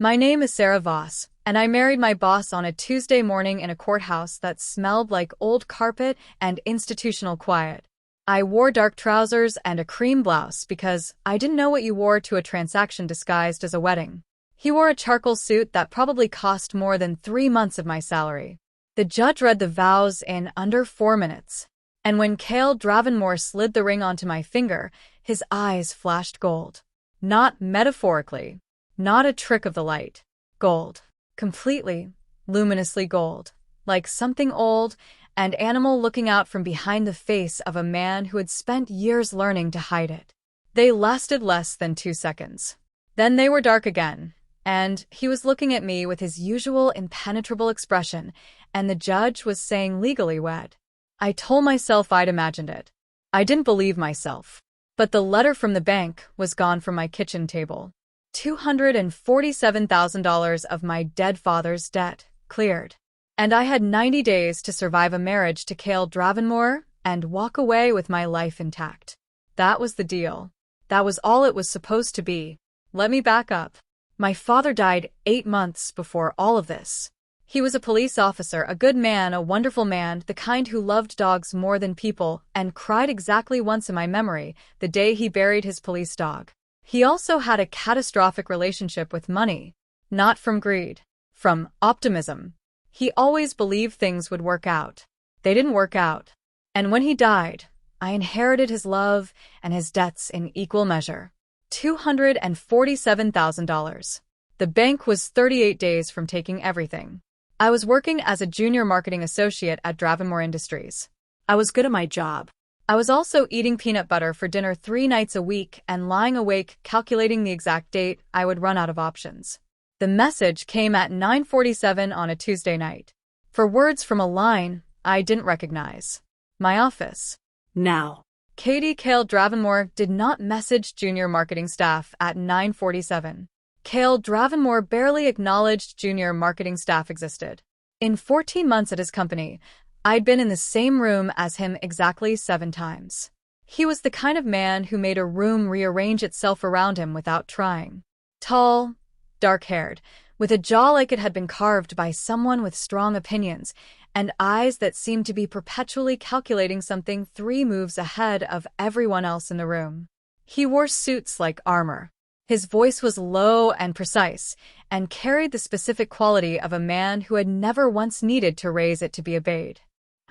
My name is Sarah Voss, and I married my boss on a Tuesday morning in a courthouse that smelled like old carpet and institutional quiet. I wore dark trousers and a cream blouse because I didn't know what you wore to a transaction disguised as a wedding. He wore a charcoal suit that probably cost more than 3 months of my salary. The judge read the vows in under 4 minutes, and when Cale Dravenmore slid the ring onto my finger, his eyes flashed gold. Not metaphorically. Not a trick of the light. Gold. Completely, luminously gold. Like something old and animal looking out from behind the face of a man who had spent years learning to hide it. They lasted less than 2 seconds. Then they were dark again, and he was looking at me with his usual impenetrable expression, and the judge was saying legally wed. I told myself I'd imagined it. I didn't believe myself. But the letter from the bank was gone from my kitchen table. $247,000 of my dead father's debt cleared. And I had 90 days to survive a marriage to Cale Dravenmore and walk away with my life intact. That was the deal. That was all it was supposed to be. Let me back up. My father died 8 months before all of this. He was a police officer, a good man, a wonderful man, the kind who loved dogs more than people, and cried exactly once in my memory, the day he buried his police dog. He also had a catastrophic relationship with money. Not from greed. From optimism. He always believed things would work out. They didn't work out. And when he died, I inherited his love and his debts in equal measure. $247,000. The bank was 38 days from taking everything. I was working as a junior marketing associate at Dravenmore Industries. I was good at my job. I was also eating peanut butter for dinner 3 nights a week and lying awake calculating the exact date I would run out of options. The message came at 9:47 on a Tuesday night. For words from a line I didn't recognize. My office. Now. Katie Cale Dravenmore did not message junior marketing staff at 9:47. Cale Dravenmore barely acknowledged junior marketing staff existed. In 14 months at his company, I'd been in the same room as him exactly 7 times. He was the kind of man who made a room rearrange itself around him without trying. Tall, dark-haired, with a jaw like it had been carved by someone with strong opinions, and eyes that seemed to be perpetually calculating something 3 moves ahead of everyone else in the room. He wore suits like armor. His voice was low and precise, and carried the specific quality of a man who had never once needed to raise it to be obeyed.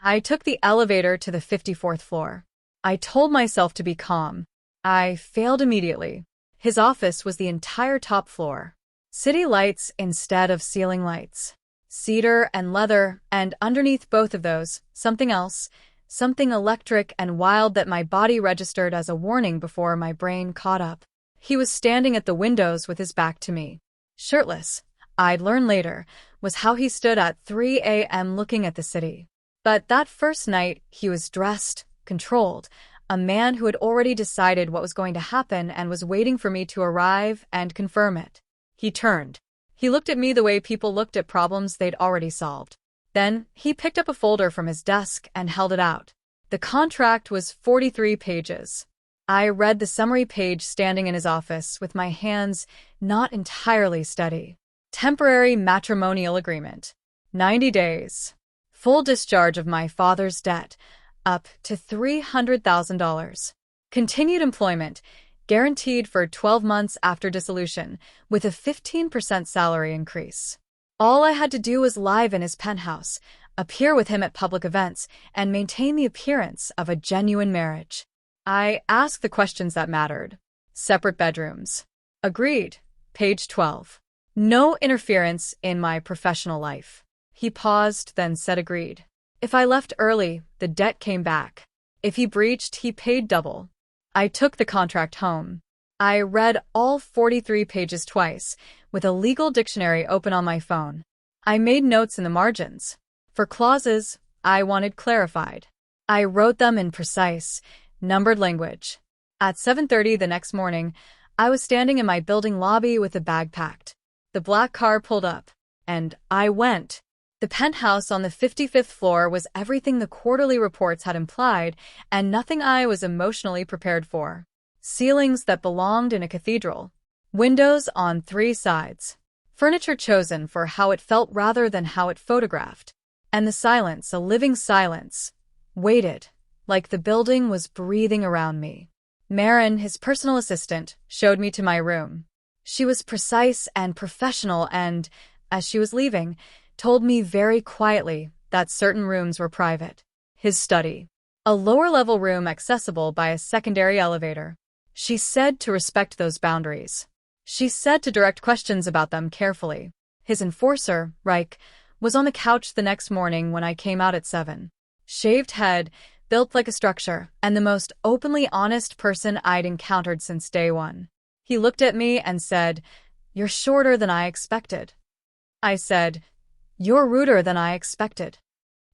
I took the elevator to the 54th floor. I told myself to be calm. I failed immediately. His office was the entire top floor. City lights instead of ceiling lights. Cedar and leather, and underneath both of those, something else, something electric and wild that my body registered as a warning before my brain caught up. He was standing at the windows with his back to me. Shirtless, I'd learn later, was how he stood at 3 a.m. looking at the city. But that first night, he was dressed, controlled, a man who had already decided what was going to happen and was waiting for me to arrive and confirm it. He turned. He looked at me the way people looked at problems they'd already solved. Then, he picked up a folder from his desk and held it out. The contract was 43 pages. I read the summary page standing in his office with my hands not entirely steady. Temporary matrimonial agreement. 90 days. Full discharge of my father's debt, up to $300,000. Continued employment, guaranteed for 12 months after dissolution, with a 15% salary increase. All I had to do was live in his penthouse, appear with him at public events, and maintain the appearance of a genuine marriage. I asked the questions that mattered. Separate bedrooms. Agreed. Page 12. No interference in my professional life. He paused, then said agreed. If I left early, the debt came back. If he breached, he paid double. I took the contract home. I read all 43 pages twice, with a legal dictionary open on my phone. I made notes in the margins. For clauses, I wanted clarified. I wrote them in precise, numbered language. At 7:30 the next morning, I was standing in my building lobby with a bag packed. The black car pulled up, and I went. The penthouse on the 55th floor was everything the quarterly reports had implied, and nothing I was emotionally prepared for. Ceilings that belonged in a cathedral. Windows on 3 sides. Furniture chosen for how it felt rather than how it photographed. And the silence, a living silence, waited, like the building was breathing around me. Marin, his personal assistant, showed me to my room. She was precise and professional and, as she was leaving, told me very quietly that certain rooms were private. His study. A lower-level room accessible by a secondary elevator. She said to respect those boundaries. She said to direct questions about them carefully. His enforcer, Reich, was on the couch the next morning when I came out at 7. Shaved head, built like a structure, and the most openly honest person I'd encountered since day one. He looked at me and said, "You're shorter than I expected." I said, "You're ruder than I expected."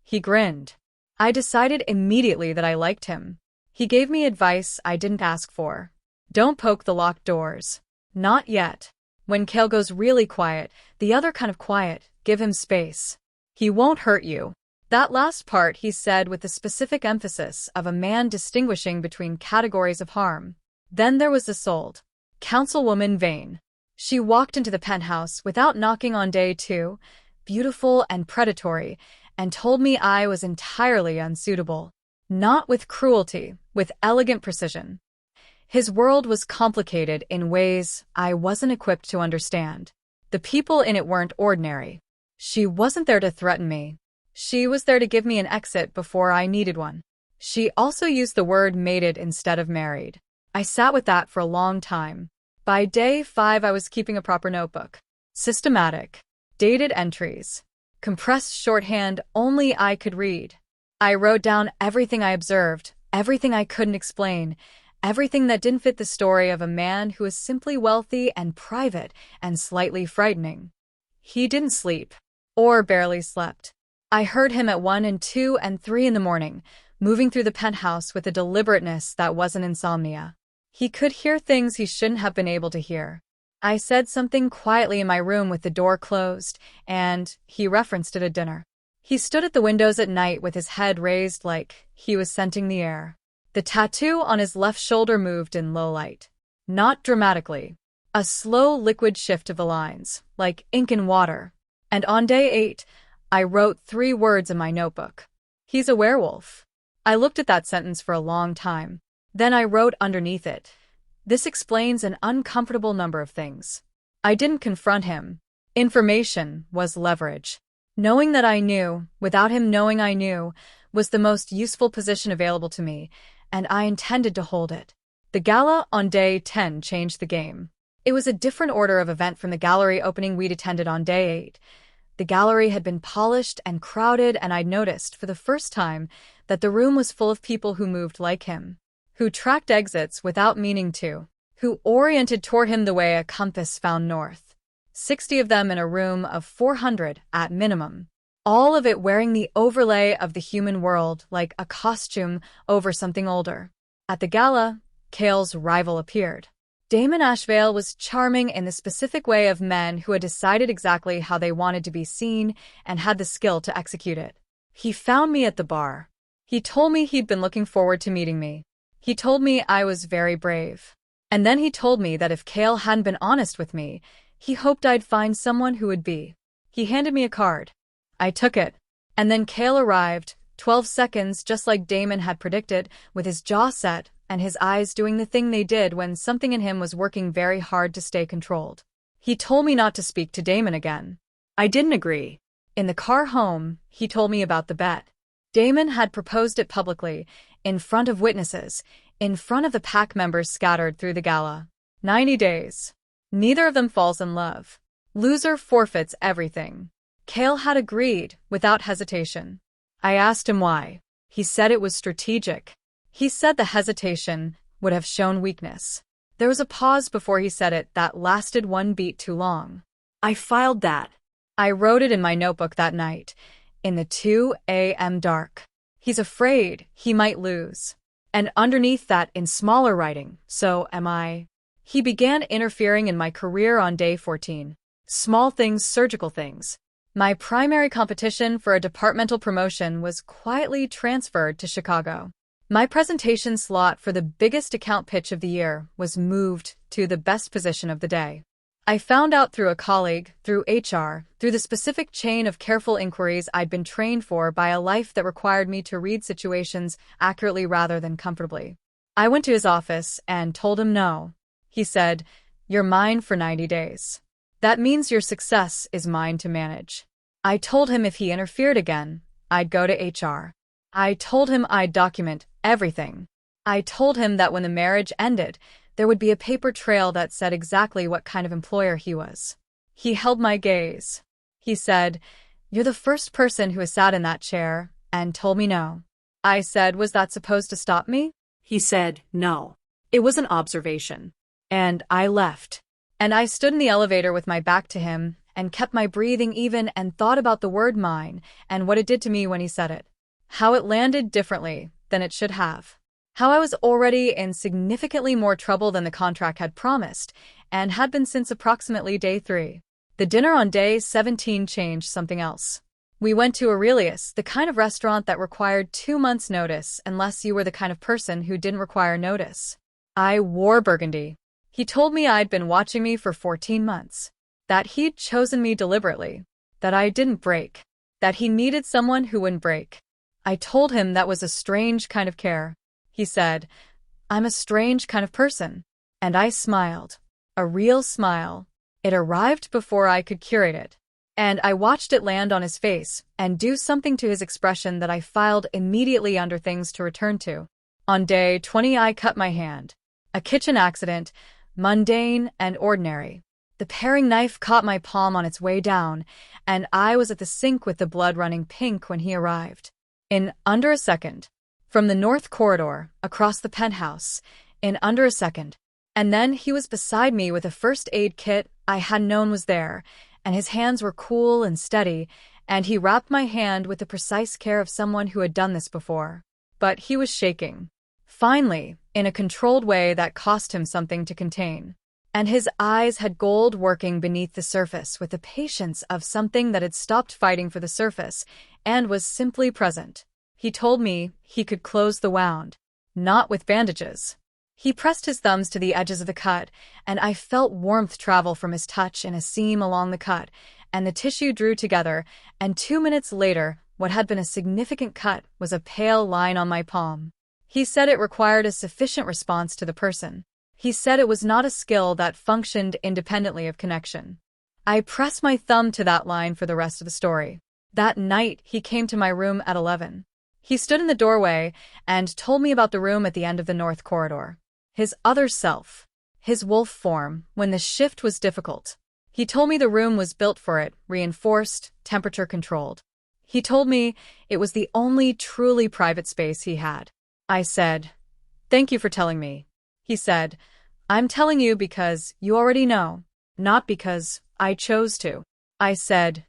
He grinned. I decided immediately that I liked him. He gave me advice I didn't ask for. Don't poke the locked doors. Not yet. When Cale goes really quiet, the other kind of quiet, give him space. He won't hurt you. That last part he said with the specific emphasis of a man distinguishing between categories of harm. Then there was Isolde, Councilwoman Vane. She walked into the penthouse without knocking on day 2, beautiful and predatory, and told me I was entirely unsuitable. Not with cruelty, with elegant precision. His world was complicated in ways I wasn't equipped to understand. The people in it weren't ordinary. She wasn't there to threaten me. She was there to give me an exit before I needed one. She also used the word mated instead of married. I sat with that for a long time. By day 5 I was keeping a proper notebook. Systematic. Dated entries. Compressed shorthand only I could read. I wrote down everything I observed, everything I couldn't explain, everything that didn't fit the story of a man who was simply wealthy and private and slightly frightening. He didn't sleep. Or barely slept. I heard him at 1 and 2 and 3 in the morning, moving through the penthouse with a deliberateness that wasn't insomnia. He could hear things he shouldn't have been able to hear. I said something quietly in my room with the door closed, and he referenced it at dinner. He stood at the windows at night with his head raised like he was scenting the air. The tattoo on his left shoulder moved in low light. Not dramatically. A slow liquid shift of the lines, like ink in water. And on day 8, I wrote 3 words in my notebook. He's a werewolf. I looked at that sentence for a long time. Then I wrote underneath it, "This explains an uncomfortable number of things." I didn't confront him. Information was leverage. Knowing that I knew, without him knowing I knew, was the most useful position available to me, and I intended to hold it. The gala on day 10 changed the game. It was a different order of event from the gallery opening we'd attended on day 8. The gallery had been polished and crowded, and I'd noticed, for the first time, that the room was full of people who moved like him, who tracked exits without meaning to, who oriented toward him the way a compass found north. 60 of them in a room of 400 at minimum. All of it wearing the overlay of the human world like a costume over something older. At the gala, Cale's rival appeared. Damon Ashvale was charming in the specific way of men who had decided exactly how they wanted to be seen and had the skill to execute it. He found me at the bar. He told me he'd been looking forward to meeting me. He told me I was very brave. And then he told me that if Cale hadn't been honest with me, he hoped I'd find someone who would be. He handed me a card. I took it. And then Cale arrived, 12 seconds just like Damon had predicted, with his jaw set and his eyes doing the thing they did when something in him was working very hard to stay controlled. He told me not to speak to Damon again. I didn't agree. In the car home, he told me about the bet. Damon had proposed it publicly, in front of witnesses, in front of the pack members scattered through the gala. 90 days. Neither of them falls in love. Loser forfeits everything. Cale had agreed, without hesitation. I asked him why. He said it was strategic. He said the hesitation would have shown weakness. There was a pause before he said it that lasted 1 beat too long. I filed that. I wrote it in my notebook that night, in the 2 a.m. dark. He's afraid he might lose. And underneath that, in smaller writing, so am I. He began interfering in my career on day 14. Small things, surgical things. My primary competition for a departmental promotion was quietly transferred to Chicago. My presentation slot for the biggest account pitch of the year was moved to the best position of the day. I found out through a colleague, through HR, through the specific chain of careful inquiries I'd been trained for by a life that required me to read situations accurately rather than comfortably. I went to his office and told him no. He said, "You're mine for 90 days. That means your success is mine to manage." I told him if he interfered again, I'd go to HR. I told him I'd document everything. I told him that when the marriage ended, there would be a paper trail that said exactly what kind of employer he was. He held my gaze. He said, "You're the first person who has sat in that chair and told me no." I said, "Was that supposed to stop me?" He said, "No. It was an observation." And I left. And I stood in the elevator with my back to him and kept my breathing even and thought about the word mine and what it did to me when he said it. How it landed differently than it should have. How I was already in significantly more trouble than the contract had promised, and had been since approximately day 3. The dinner on day 17 changed something else. We went to Aurelius, the kind of restaurant that required 2 months' notice unless you were the kind of person who didn't require notice. I wore burgundy. He told me I'd been watching me for 14 months. That he'd chosen me deliberately. That I didn't break. That he needed someone who wouldn't break. I told him that was a strange kind of care. He said, "I'm a strange kind of person." And I smiled. A real smile. It arrived before I could curate it. And I watched it land on his face and do something to his expression that I filed immediately under things to return to. On day 20 I cut my hand. A kitchen accident, mundane and ordinary. The paring knife caught my palm on its way down, and I was at the sink with the blood running pink when he arrived. In under a second. From the north corridor, across the penthouse, in under a second. And then he was beside me with a first aid kit I hadn't known was there, and his hands were cool and steady, and he wrapped my hand with the precise care of someone who had done this before. But he was shaking. Finally, in a controlled way that cost him something to contain. And his eyes had gold working beneath the surface with the patience of something that had stopped fighting for the surface and was simply present. He told me he could close the wound, not with bandages. He pressed his thumbs to the edges of the cut, and I felt warmth travel from his touch in a seam along the cut, and the tissue drew together, and 2 minutes later, what had been a significant cut was a pale line on my palm. He said it required a sufficient response to the person. He said it was not a skill that functioned independently of connection. I pressed my thumb to that line for the rest of the story. That night, he came to my room at 11. He stood in the doorway and told me about the room at the end of the north corridor. His other self. His wolf form, when the shift was difficult. He told me the room was built for it, reinforced, temperature-controlled. He told me it was the only truly private space he had. I said, "Thank you for telling me." He said, "I'm telling you because you already know, not because I chose to." I said,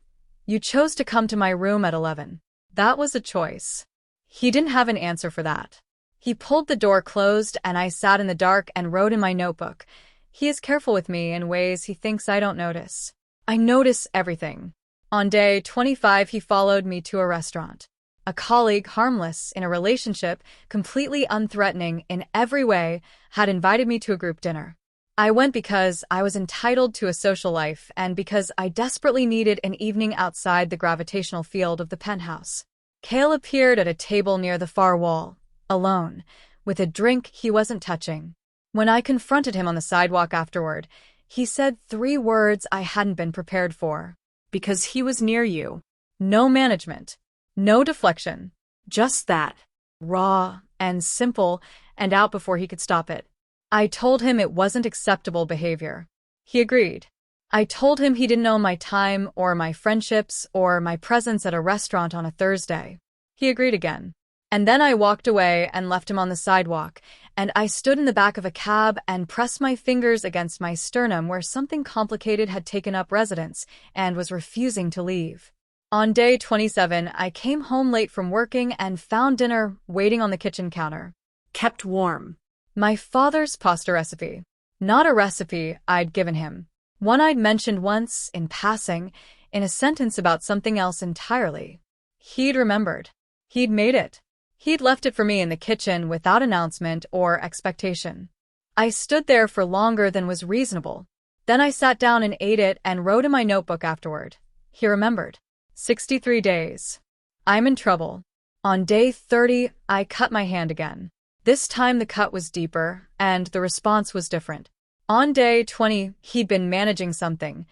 "You chose to come to my room at 11. That was a choice." He didn't have an answer for that. He pulled the door closed and I sat in the dark and wrote in my notebook. He is careful with me in ways he thinks I don't notice. I notice everything. On day 25 he followed me to a restaurant. A colleague, harmless, in a relationship, completely unthreatening in every way, had invited me to a group dinner. I went because I was entitled to a social life and because I desperately needed an evening outside the gravitational field of the penthouse. Cale appeared at a table near the far wall, alone, with a drink he wasn't touching. When I confronted him on the sidewalk afterward, he said 3 words I hadn't been prepared for. Because he was near you. No management. No deflection. Just that. Raw and simple and out before he could stop it. I told him it wasn't acceptable behavior. He agreed. I told him he didn't know my time or my friendships or my presence at a restaurant on a Thursday. He agreed again. And then I walked away and left him on the sidewalk, and I stood in the back of a cab and pressed my fingers against my sternum where something complicated had taken up residence and was refusing to leave. On day 27, I came home late from working and found dinner waiting on the kitchen counter. Kept warm. My father's pasta recipe. Not a recipe I'd given him. One I'd mentioned once, in passing, in a sentence about something else entirely. He'd remembered. He'd made it. He'd left it for me in the kitchen without announcement or expectation. I stood there for longer than was reasonable. Then I sat down and ate it and wrote in my notebook afterward. He remembered. 63 days. I'm in trouble. On day 30, I cut my hand again. This time the cut was deeper, and the response was different. On day 20, he'd been managing something.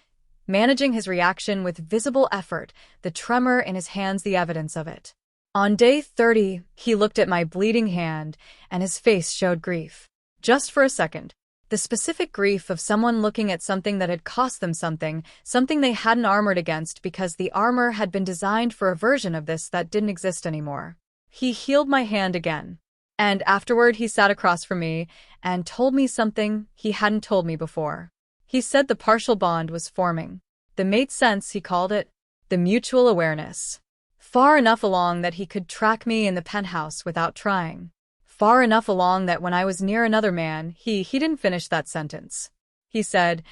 Managing his reaction with visible effort, the tremor in his hands the evidence of it. On day 30, he looked at my bleeding hand, and his face showed grief. Just for a second. The specific grief of someone looking at something that had cost them something they hadn't armored against because the armor had been designed for a version of this that didn't exist anymore. He healed my hand again. And afterward he sat across from me and told me something he hadn't told me before. He said the partial bond was forming. The made sense, he called it. The mutual awareness. Far enough along that he could track me in the penthouse without trying. Far enough along that when I was near another man, he didn't finish that sentence. He said,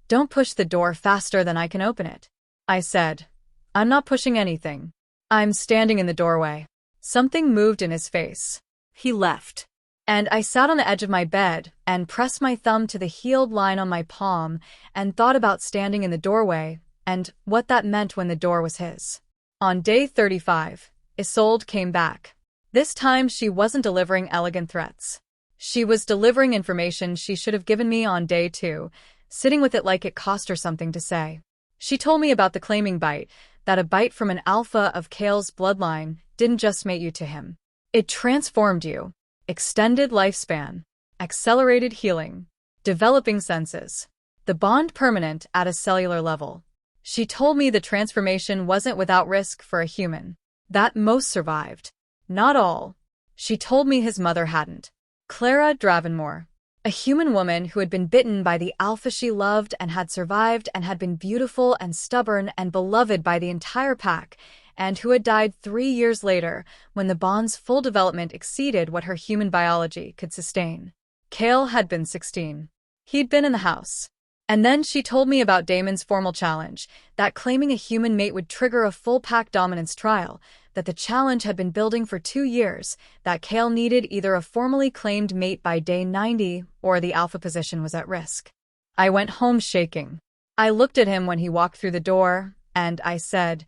"Don't push the door faster than I can open it." I said, "I'm not pushing anything. I'm standing in the doorway." Something moved in his face. He left. And I sat on the edge of my bed and pressed my thumb to the healed line on my palm and thought about standing in the doorway and what that meant when the door was his. On day 35, Isolde came back. This time she wasn't delivering elegant threats. She was delivering information she should have given me on day 2, sitting with it like it cost her something to say. She told me about the claiming bite, that a bite from an alpha of Kale's bloodline didn't just mate you to him. It transformed you. Extended lifespan. Accelerated healing. Developing senses. The bond permanent at a cellular level. She told me the transformation wasn't without risk for a human. That most survived. Not all. She told me his mother hadn't. Clara Dravenmore. A human woman who had been bitten by the alpha she loved and had survived and had been beautiful and stubborn and beloved by the entire pack, and who had died 3 years later when the bond's full development exceeded what her human biology could sustain. Kale had been 16. He'd been in the house. And then she told me about Damon's formal challenge, that claiming a human mate would trigger a full pack dominance trial, that the challenge had been building for 2 years, that Kale needed either a formally claimed mate by day 90 or the alpha position was at risk. I went home shaking. I looked at him when he walked through the door, and I said,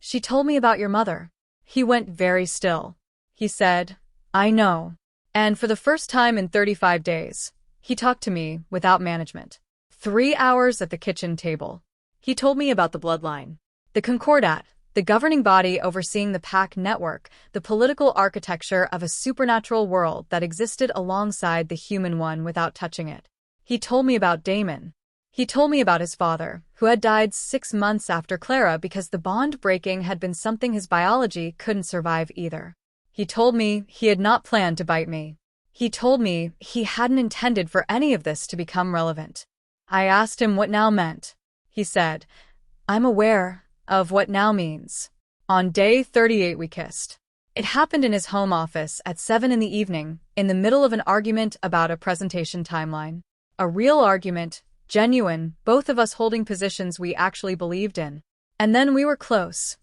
"She told me about your mother." He went very still. He said, "I know." And for the first time in 35 days, he talked to me without management. 3 hours at the kitchen table. He told me about the bloodline, the Concordat, the governing body overseeing the pack network, the political architecture of a supernatural world that existed alongside the human one without touching it. He told me about Damon. He told me about his father, who had died 6 months after Clara because the bond breaking had been something his biology couldn't survive either. He told me he had not planned to bite me. He told me he hadn't intended for any of this to become relevant. I asked him what now meant. He said, "I'm aware of what now means." On day 38 we kissed. It happened in his home office at 7 in the evening, in the middle of an argument about a presentation timeline. A real argument, genuine, both of us holding positions we actually believed in. And then we were close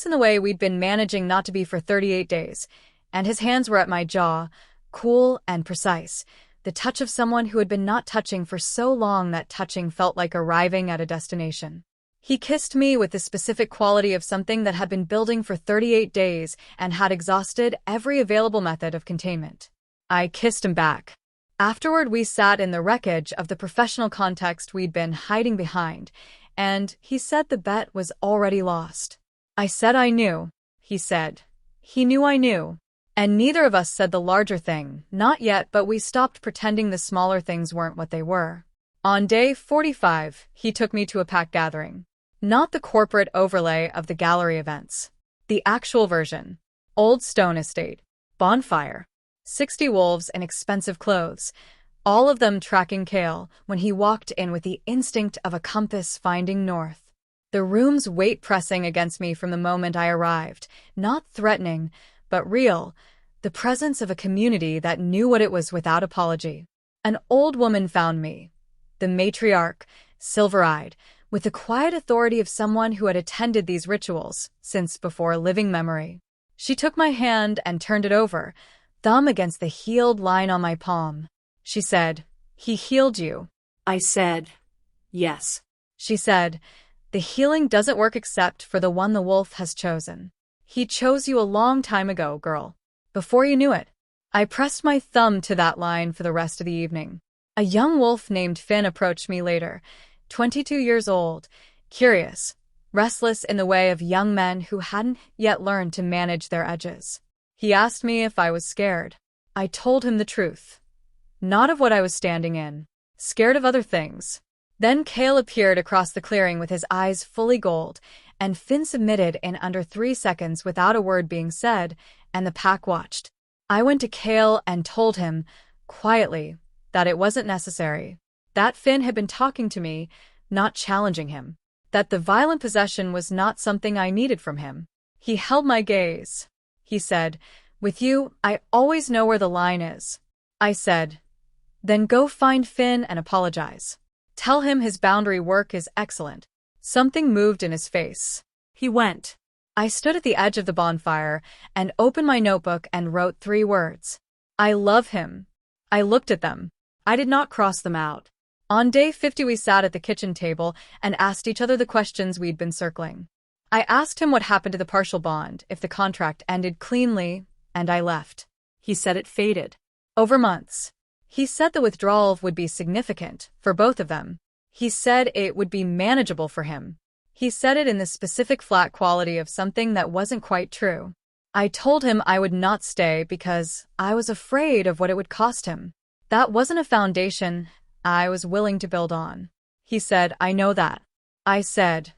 in the way we'd been managing not to be for 38 days, and his hands were at my jaw, cool and precise, the touch of someone who had been not touching for so long that touching felt like arriving at a destination. He kissed me with the specific quality of something that had been building for 38 days and had exhausted every available method of containment. I kissed him back. Afterward, we sat in the wreckage of the professional context we'd been hiding behind, and he said the bet was already lost. I said I knew. He said he knew I knew. And neither of us said the larger thing, not yet, but we stopped pretending the smaller things weren't what they were. On day 45, he took me to a pack gathering. Not the corporate overlay of the gallery events. The actual version. Old stone estate. Bonfire. 60 wolves in expensive clothes. All of them tracking Kale when he walked in with the instinct of a compass finding north. The room's weight pressing against me from the moment I arrived. Not threatening, but real. The presence of a community that knew what it was without apology. An old woman found me. The matriarch, silver-eyed, with the quiet authority of someone who had attended these rituals since before living memory. She took my hand and turned it over, thumb against the healed line on my palm. She said, "He healed you." I said, Yes, she said. The healing doesn't work except for the one the wolf has chosen. He chose you a long time ago, girl. Before you knew it. I pressed my thumb to that line for the rest of the evening. A young wolf named Finn approached me later, 22 years old, curious, restless in the way of young men who hadn't yet learned to manage their edges. He asked me if I was scared. I told him the truth. Not of what I was standing in. Scared of other things. Then Kale appeared across the clearing with his eyes fully gold, and Finn submitted in under 3 seconds without a word being said, and the pack watched. I went to Kale and told him, quietly, that it wasn't necessary. That Finn had been talking to me, not challenging him. That the violent possession was not something I needed from him. He held my gaze. He said, with you, I always know where the line is. I said, then go find Finn and apologize. Tell him his boundary work is excellent. Something moved in his face. He went. I stood at the edge of the bonfire and opened my notebook and wrote 3 words. I love him. I looked at them. I did not cross them out. On day 50 we sat at the kitchen table and asked each other the questions we'd been circling. I asked him what happened to the partial bond if the contract ended cleanly, and I left. He said it faded. Over months. He said the withdrawal would be significant for both of them. He said it would be manageable for him. He said it in the specific flat quality of something that wasn't quite true. I told him I would not stay because I was afraid of what it would cost him. That wasn't a foundation I was willing to build on. He said, I know that. I said,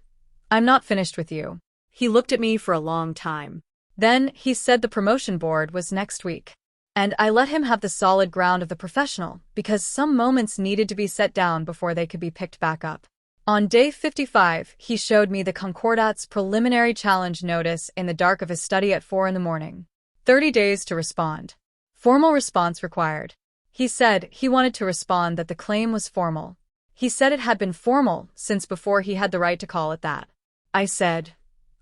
I'm not finished with you. He looked at me for a long time. Then he said the promotion board was next week. And I let him have the solid ground of the professional because some moments needed to be set down before they could be picked back up. On day 55, he showed me the Concordat's preliminary challenge notice in the dark of his study at 4 a.m. 30 days to respond. Formal response required. He said he wanted to respond that the claim was formal. He said it had been formal since before he had the right to call it that. I said,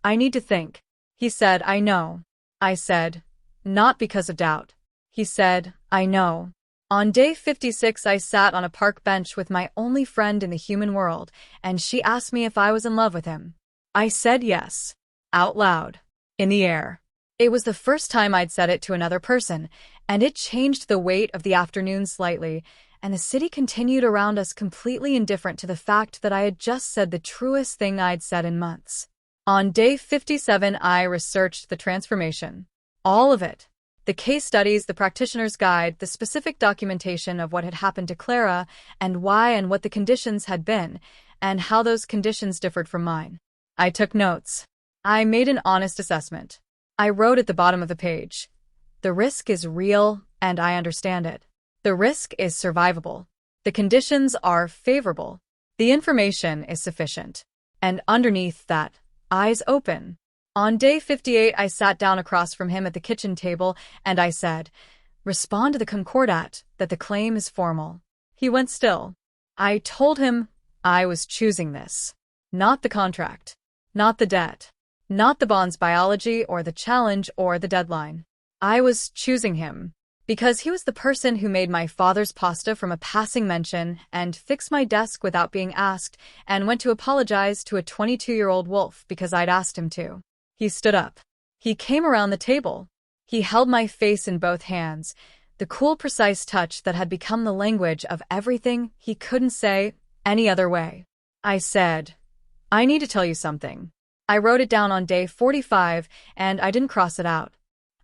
I need to think. He said, I know. I said, not because of doubt. He said, I know. On day 56 I sat on a park bench with my only friend in the human world, and she asked me if I was in love with him. I said yes. Out loud. In the air. It was the first time I'd said it to another person, and it changed the weight of the afternoon slightly, and the city continued around us completely indifferent to the fact that I had just said the truest thing I'd said in months. On day 57 I researched the transformation. All of it. The case studies, the practitioner's guide, the specific documentation of what had happened to Clara, and why and what the conditions had been, and how those conditions differed from mine. I took notes. I made an honest assessment. I wrote at the bottom of the page, the risk is real, and I understand it. The risk is survivable. The conditions are favorable. The information is sufficient. And underneath that, eyes open. On day 58, I sat down across from him at the kitchen table, and I said, respond to the Concordat, that the claim is formal. He went still. I told him I was choosing this. Not the contract. Not the debt. Not the bond's biology or the challenge or the deadline. I was choosing him. Because he was the person who made my father's pasta from a passing mention and fixed my desk without being asked and went to apologize to a 22-year-old wolf because I'd asked him to. He stood up. He came around the table. He held my face in both hands, the cool, precise touch that had become the language of everything he couldn't say any other way. I said, I need to tell you something. I wrote it down on day 45, and I didn't cross it out.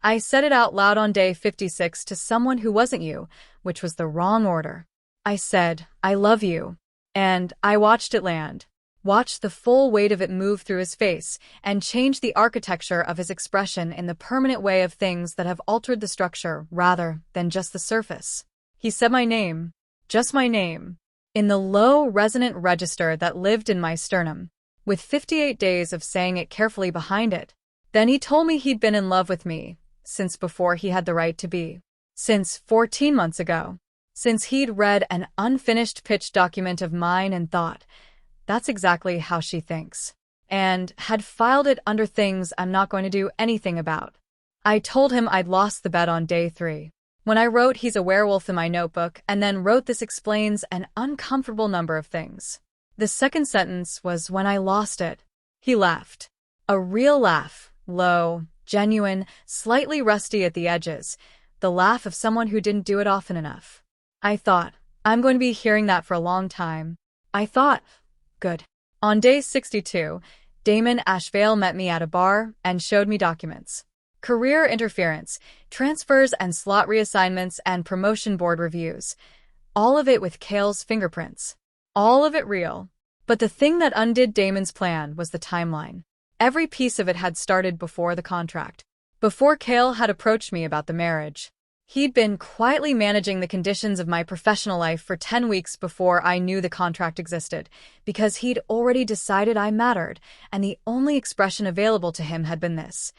I said it out loud on day 56 to someone who wasn't you, which was the wrong order. I said, I love you. And I watched it land. Watched the full weight of it move through his face and change the architecture of his expression in the permanent way of things that have altered the structure rather than just the surface. He said my name, just my name, in the low, resonant register that lived in my sternum, with 58 days of saying it carefully behind it. Then he told me he'd been in love with me since before he had the right to be, since 14 months ago, since he'd read an unfinished pitch document of mine and thought, that's exactly how she thinks, and had filed it under things I'm not going to do anything about. I told him I'd lost the bet on day 3. When I wrote he's a werewolf in my notebook and then wrote this explains an uncomfortable number of things. The second sentence was when I lost it. He laughed. A real laugh, low, genuine, slightly rusty at the edges, the laugh of someone who didn't do it often enough. I thought, I'm going to be hearing that for a long time. I thought, good. On day 62, Damon Ashvale met me at a bar and showed me documents. Career interference, transfers and slot reassignments and promotion board reviews. All of it with Cale's fingerprints. All of it real. But the thing that undid Damon's plan was the timeline. Every piece of it had started before the contract. Before Cale had approached me about the marriage. He'd been quietly managing the conditions of my professional life for 10 weeks before I knew the contract existed, because he'd already decided I mattered, and the only expression available to him had been this.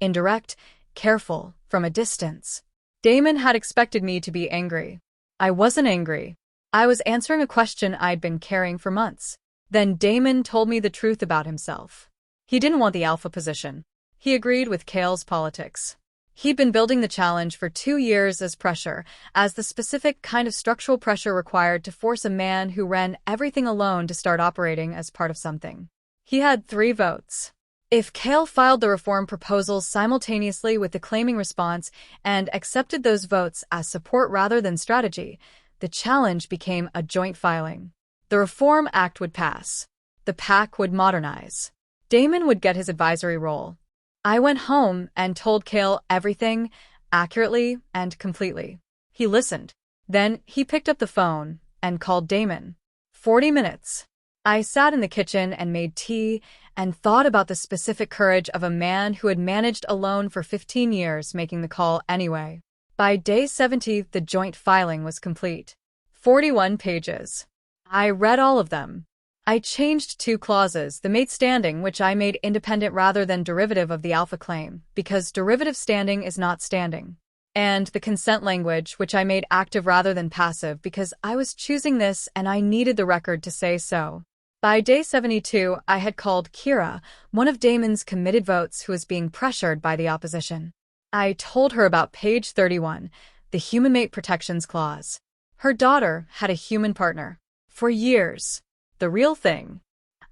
Indirect, careful, from a distance. Damon had expected me to be angry. I wasn't angry. I was answering a question I'd been carrying for months. Then Damon told me the truth about himself. He didn't want the alpha position. He agreed with Cale's politics. He'd been building the challenge for 2 years as pressure, as the specific kind of structural pressure required to force a man who ran everything alone to start operating as part of something. He had 3 votes. If Cale filed the reform proposals simultaneously with the claiming response and accepted those votes as support rather than strategy, the challenge became a joint filing. The Reform Act would pass. The PAC would modernize. Damon would get his advisory role. I went home and told Cale everything, accurately and completely. He listened. Then he picked up the phone and called Damon. 40 minutes. I sat in the kitchen and made tea and thought about the specific courage of a man who had managed alone for 15 years making the call anyway. By day 70, the joint filing was complete. 41 pages. I read all of them. I changed 2 clauses, the mate standing, which I made independent rather than derivative of the alpha claim, because derivative standing is not standing. And the consent language, which I made active rather than passive, because I was choosing this and I needed the record to say so. By day 72, I had called Kira, one of Damon's committed votes who was being pressured by the opposition. I told her about page 31, the Human Mate Protections Clause. Her daughter had a human partner. For years. The real thing.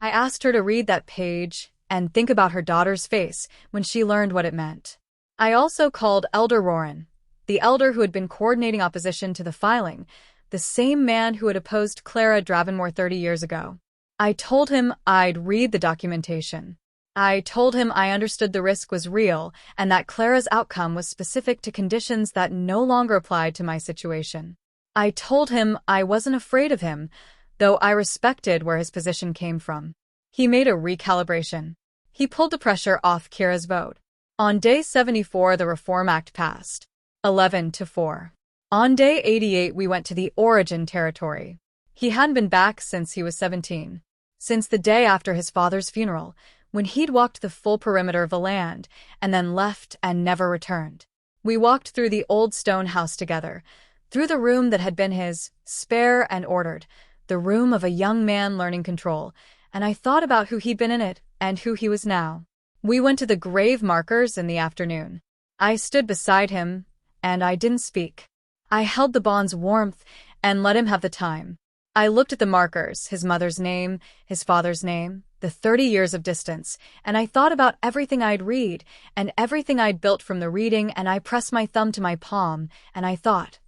I asked her to read that page and think about her daughter's face when she learned what it meant. I also called Elder Roran, the elder who had been coordinating opposition to the filing, the same man who had opposed Clara Dravenmore 30 years ago. I told him I'd read the documentation. I told him I understood the risk was real and that Clara's outcome was specific to conditions that no longer applied to my situation. I told him I wasn't afraid of him, though I respected where his position came from. He made a recalibration. He pulled the pressure off Kira's vote. On day 74, the Reform Act passed. 11-4. On day 88, we went to the Origin territory. He hadn't been back since he was 17. Since the day after his father's funeral, when he'd walked the full perimeter of the land and then left and never returned. We walked through the old stone house together, through the room that had been his, spare and ordered, the room of a young man learning control, and I thought about who he'd been in it and who he was now. We went to the grave markers in the afternoon. I stood beside him, and I didn't speak. I held the bond's warmth and let him have the time. I looked at the markers, his mother's name, his father's name, the 30 years of distance, and I thought about everything I'd read and everything I'd built from the reading, and I pressed my thumb to my palm, and I thought,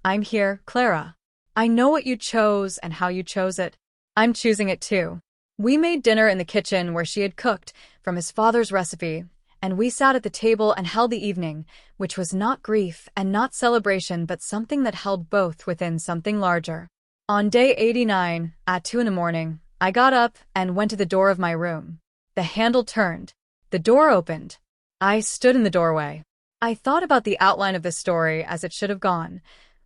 I'm here, Clara. I know what you chose and how you chose it. I'm choosing it too. We made dinner in the kitchen where she had cooked from his father's recipe, and we sat at the table and held the evening, which was not grief and not celebration, but something that held both within something larger. On day 89, at 2 a.m, I got up and went to the door of my room. The handle turned. The door opened. I stood in the doorway. I thought about the outline of this story as it should have gone.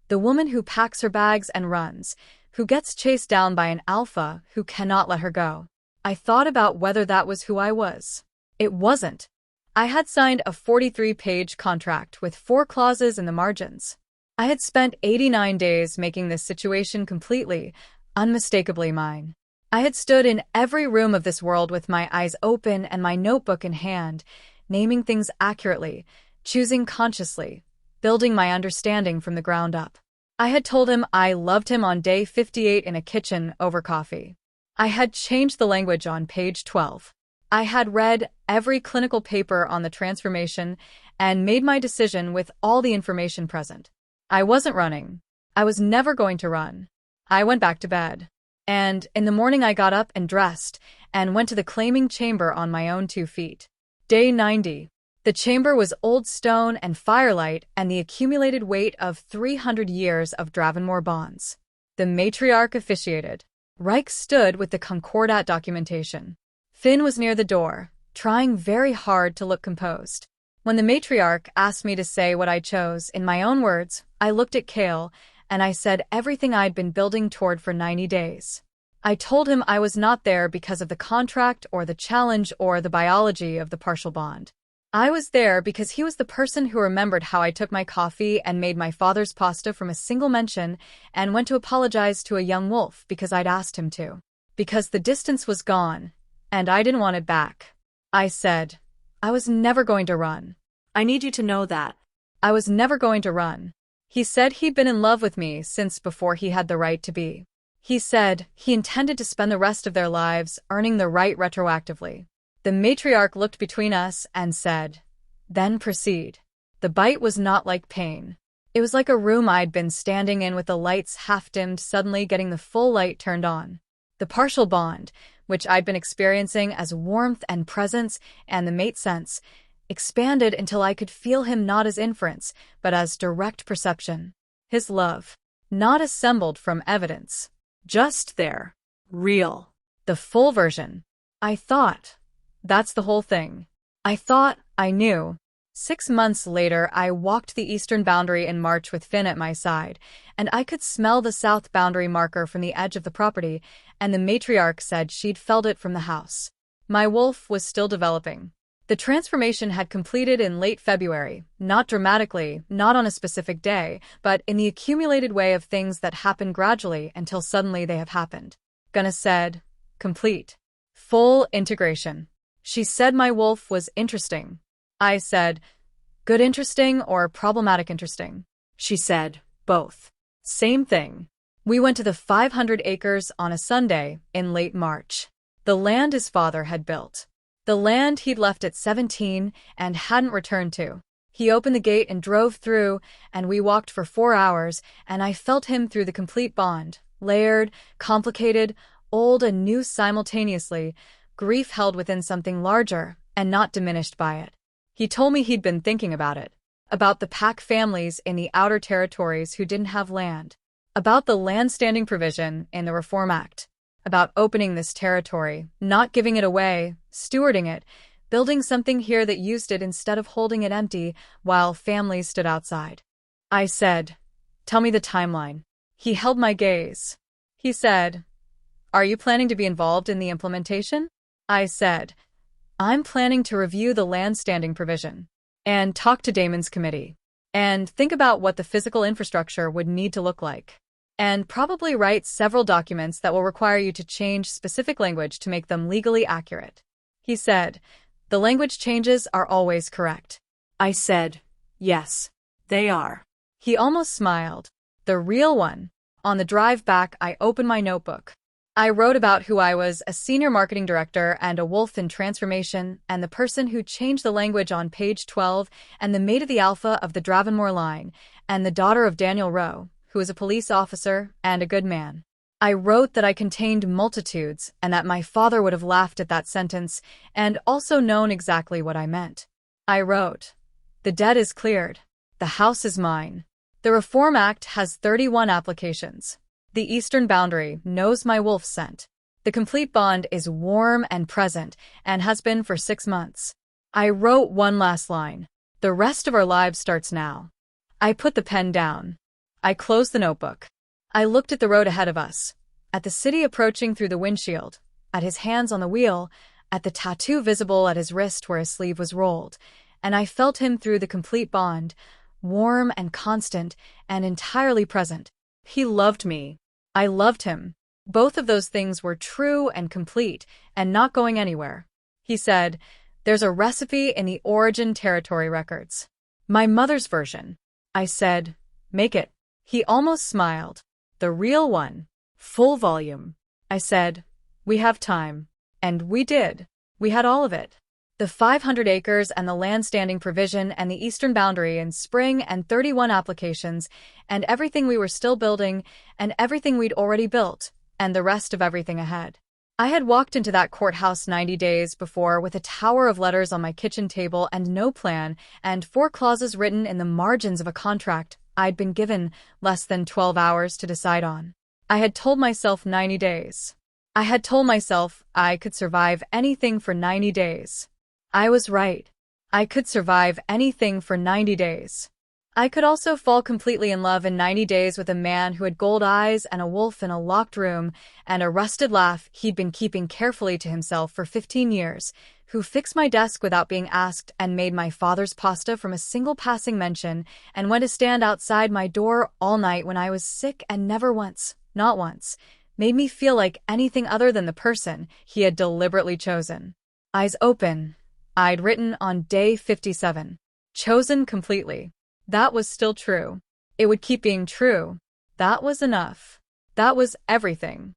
The woman who packs her bags and runs, who gets chased down by an alpha who cannot let her go. I thought about whether that was who I was. It wasn't. I had signed a 43-page contract with 4 clauses in the margins. I had spent 89 days making this situation completely, unmistakably mine. I had stood in every room of this world with my eyes open and my notebook in hand, naming things accurately, choosing consciously, building my understanding from the ground up. I had told him I loved him on day 58 in a kitchen over coffee. I had changed the language on page 12. I had read every clinical paper on the transformation and made my decision with all the information present. I wasn't running. I was never going to run. I went back to bed. And in the morning I got up and dressed and went to the claiming chamber on my own 2 feet. Day 90. The chamber was old stone and firelight and the accumulated weight of 300 years of Dravenmore bonds. The matriarch officiated. Reich stood with the Concordat documentation. Finn was near the door, trying very hard to look composed. When the matriarch asked me to say what I chose in my own words, I looked at Cale, and I said everything I'd been building toward for 90 days. I told him I was not there because of the contract or the challenge or the biology of the partial bond. I was there because he was the person who remembered how I took my coffee and made my father's pasta from a single mention and went to apologize to a young wolf because I'd asked him to. Because the distance was gone, and I didn't want it back. I said, I was never going to run. I need you to know that. I was never going to run. He said he'd been in love with me since before he had the right to be. He said he intended to spend the rest of their lives earning the right retroactively. The matriarch looked between us and said, then proceed. The bite was not like pain. It was like a room I'd been standing in with the lights half-dimmed suddenly getting the full light turned on. The partial bond, which I'd been experiencing as warmth and presence and the mate sense, expanded until I could feel him not as inference, but as direct perception. His love, not assembled from evidence. Just there. Real. The full version. I thought. That's the whole thing. I thought I knew. 6 months later, I walked the eastern boundary in March with Finn at my side, and I could smell the south boundary marker from the edge of the property, and the matriarch said she'd felt it from the house. My wolf was still developing. The transformation had completed in late February, not dramatically, not on a specific day, but in the accumulated way of things that happen gradually until suddenly they have happened. Gunna said, complete. Full integration. She said my wolf was interesting. I said, good interesting or problematic interesting? She said, both. Same thing. We went to the 500 acres on a Sunday in late March. The land his father had built. The land he'd left at 17 and hadn't returned to. He opened the gate and drove through, and we walked for 4 hours, and I felt him through the complete bond, layered, complicated, old and new simultaneously, grief held within something larger and not diminished by it. He told me he'd been thinking about it, about the pack families in the outer territories who didn't have land, about the land standing provision in the Reform Act, about opening this territory, not giving it away, stewarding it, building something here that used it instead of holding it empty while families stood outside. I said, tell me the timeline. He held my gaze. He said, are you planning to be involved in the implementation? I said, I'm planning to review the land standing provision and talk to Damon's committee and think about what the physical infrastructure would need to look like and probably write several documents that will require you to change specific language to make them legally accurate. He said, the language changes are always correct. I said, yes, they are. He almost smiled. The real one. On the drive back, I opened my notebook. I wrote about who I was, a senior marketing director and a wolf in transformation, and the person who changed the language on page 12, and the mate of the alpha of the Dravenmore line, and the daughter of Daniel Rowe, who is a police officer and a good man. I wrote that I contained multitudes and that my father would have laughed at that sentence and also known exactly what I meant. I wrote, the debt is cleared. The house is mine. The Reform Act has 31 applications. The eastern boundary knows my wolf scent. The complete bond is warm and present and has been for 6 months. I wrote one last line. The rest of our lives starts now. I put the pen down. I closed the notebook. I looked at the road ahead of us, at the city approaching through the windshield, at his hands on the wheel, at the tattoo visible at his wrist where his sleeve was rolled, and I felt him through the complete bond, warm and constant and entirely present. He loved me. I loved him. Both of those things were true and complete and not going anywhere. He said, there's a recipe in the origin territory records. My mother's version. I said, make it. He almost smiled. The real one. Full volume. I said, We have time. And we did. We had all of it. The 500 acres and the land standing provision and the eastern boundary in spring and 31 applications and everything we were still building and everything we'd already built and the rest of everything ahead. I had walked into that courthouse 90 days before with a tower of letters on my kitchen table and no plan and 4 clauses written in the margins of a contract I'd been given less than 12 hours to decide on. I had told myself 90 days. I had told myself I could survive anything for 90 days. I was right. I could survive anything for 90 days. I could also fall completely in love in 90 days with a man who had gold eyes and a wolf in a locked room and a rusted laugh he'd been keeping carefully to himself for 15 years, who fixed my desk without being asked and made my father's pasta from a single passing mention and went to stand outside my door all night when I was sick and never once, not once, made me feel like anything other than the person he had deliberately chosen. Eyes open. I'd written on day 57. Chosen completely. That was still true. It would keep being true. That was enough. That was everything.